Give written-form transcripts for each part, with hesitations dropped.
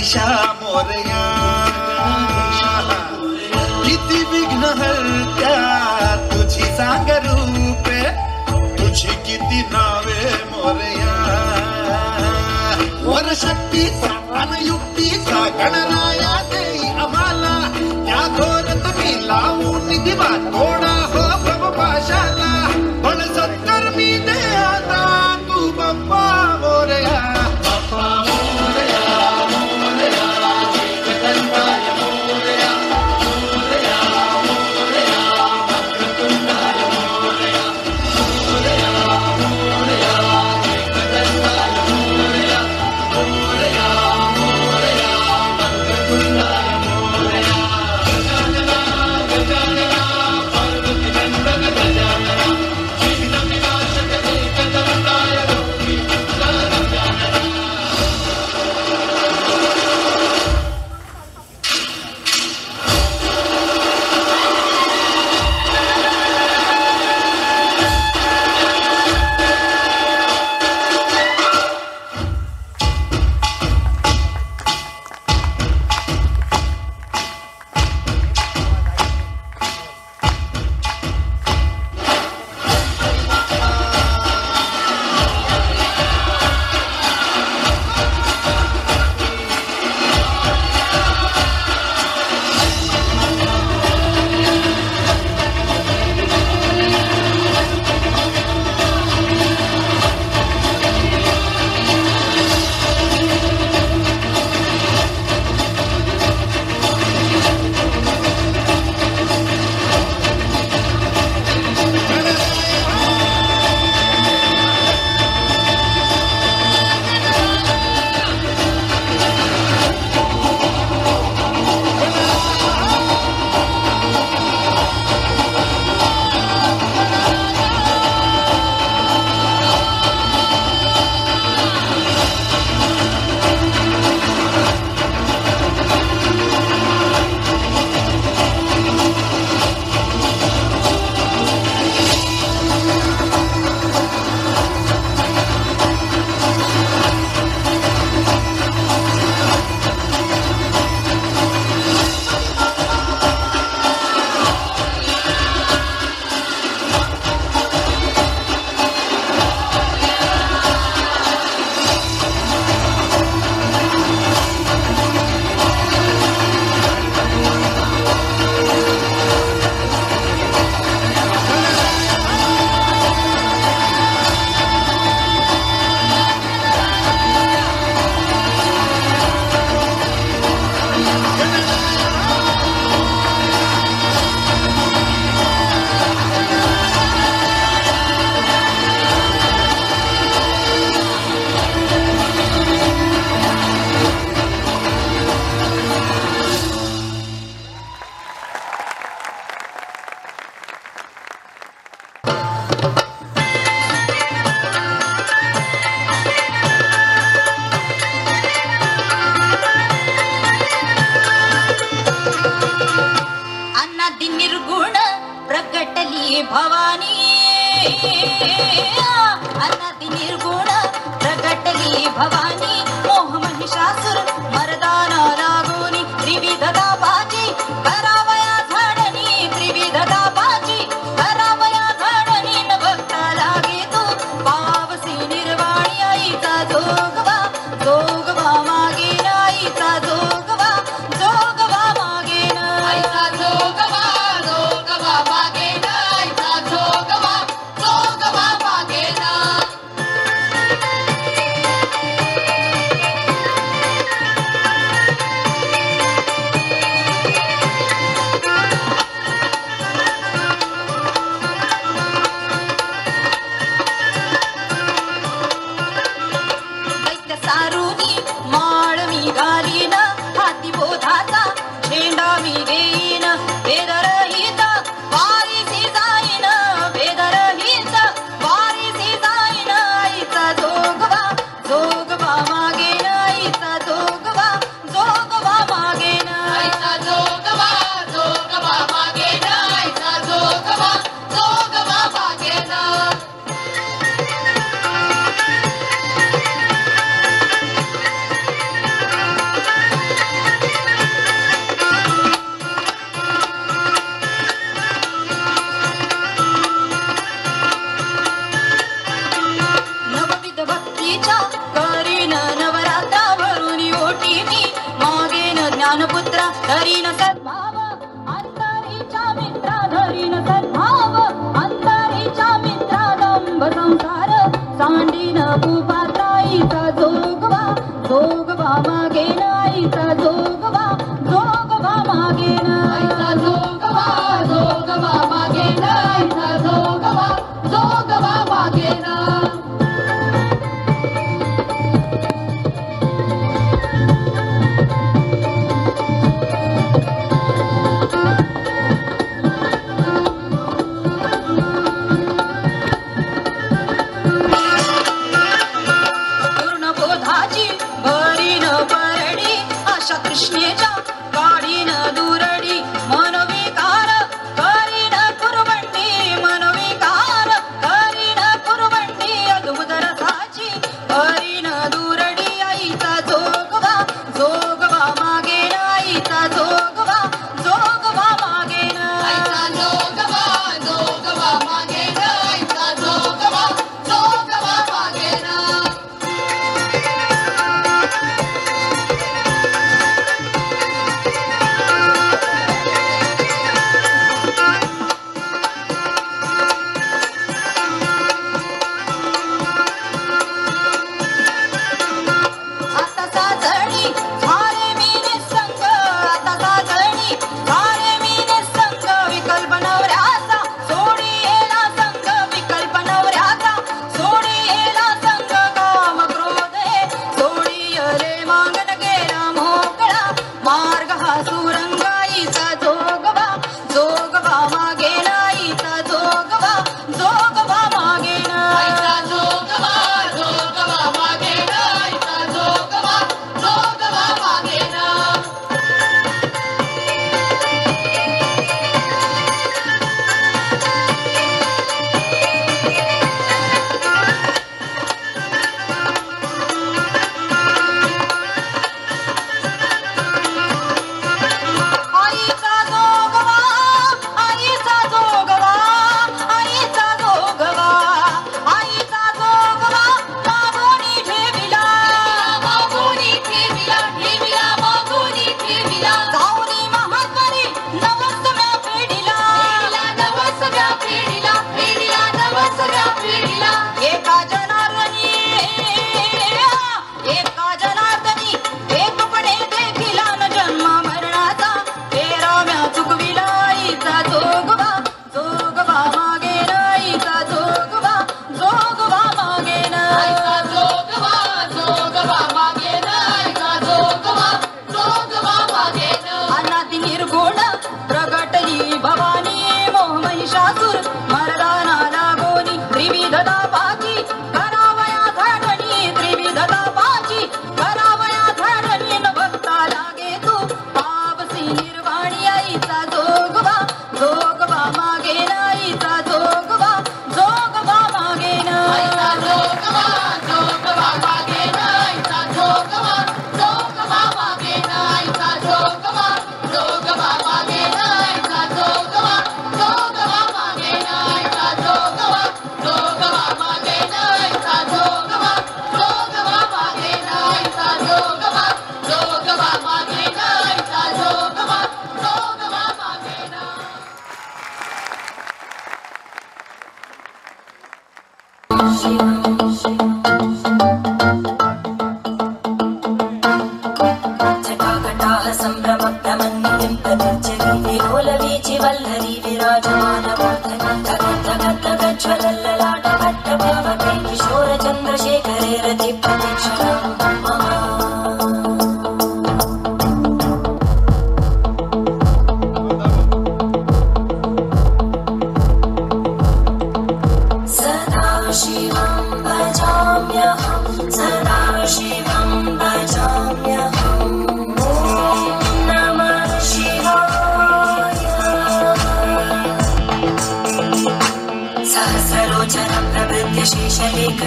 गणेशा मोरया किती विघ्न हरत्या तुझी सांग रूपे तुझी किती नावे मोरया वर शक्तीचा आणि युक्तीचा गणराया देई आम्हाला त्या थोर तुम्ही लावून दिवा थोडा हो प्रभू पाशाला बळ सत्कर्मी दे आता तू बाप्पा मोरया अनादि निर्गुण प्रगटली भवानी मोह महिषासुर मर्दाना लागोनी त्रिविधता पाची करावया झाडणी त्रिविधता पाची करावया झाडणी न भक्ता लागे तू पावसी निर्वाणी आईचा जोगवा मागे न आईचा जोगवा मागे न आईचा जोगवा मागे न आईचा जोगवा मागे तिच्या करीन नवरात्रा भरून ओटी मी मागेन ज्ञानपुत्रा धरीन सद्भाव अंतरीच्या मित्रा धरीन सद्भाव अंतरीच्या मित्रा दंभ संसार सांडीन कुपात्राईचा जोगवा जोगवा मागेन आईचा जोगवा जोगवा मागेन आईचा जोगवा जोगवा मागेन आईचा जोगवा जोगवा मागेन कृष्णेच्या काढीन दुरडी मनविकार करीन कुरवंडी मनविकार करीन कुरवंडी अद्भुत रसाची करीन दुरडी आईचा जोगवा जोगवा मागेन आईचा जोगवा जोगवा मागेन आईचा जोगवा जोगवा मागेन आईचा जोगवा जोगवा मागेन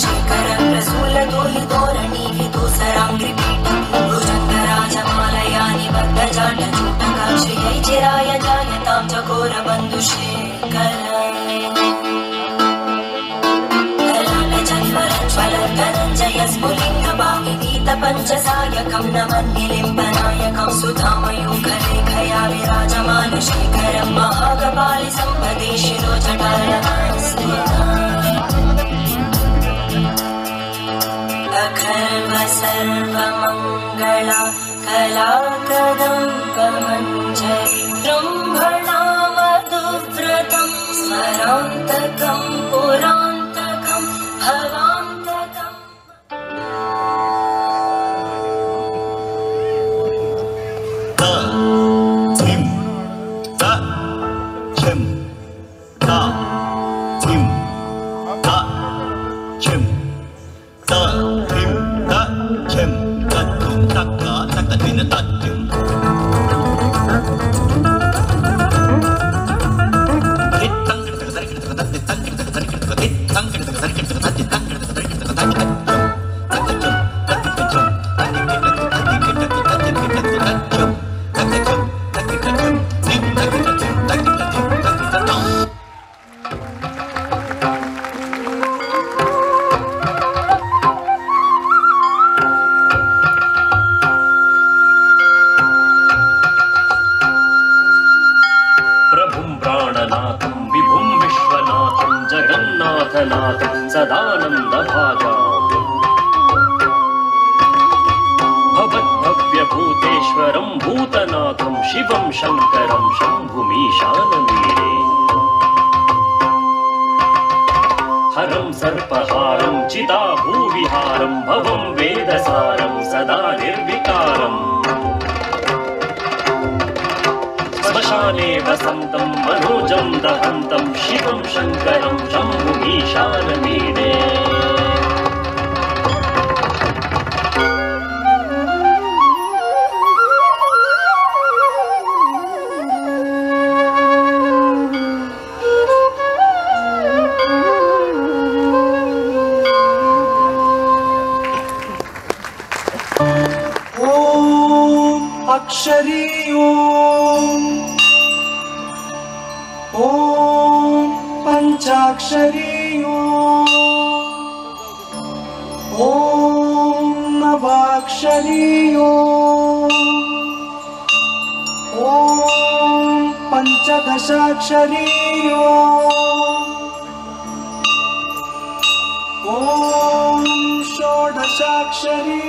शेखरं प्रसूलतोहि तोरणी विदुसराङ्घ्रिपीठं भुजङ्गराजमालयानि बद्धजाटचूटका श्रियै चिराय जायतां चकोरबन्धुशेखर ललाटजन्मरज्ज्वलद्धनञ्जय जय स्फुलिङ्गभाविगीत पञ्चसायकं नमन्निलिम्बनायकं सुधामयूखलेखया विराजमानशेखरं महागपालि सम्पदे शिरोजटारस्थिता अखर्व सर्वमङ्गला कलाकदम्बमञ्जरी ब्रह्मणामधुव्रतं स्मरान्तकं पुरान्तकं भवान्तकम् भवद्भव्यभूतेश्वरं भूतनाथं शिवं शङ्करं शम्भुमीशानमीडे हरं सर्पहारं चिताभूविहारं भवं वेदसारं सदा निर्विकारम् श्मशाने वसन्तं मनोजं दहन्तं शिवं शङ्करं शम्भुमीशानमीडे अक्षरी ॐ पञ्चाक्षरी ॐ नवाक्षरी ॐ पञ्चदशाक्षरी ॐ षोडशाक्षरी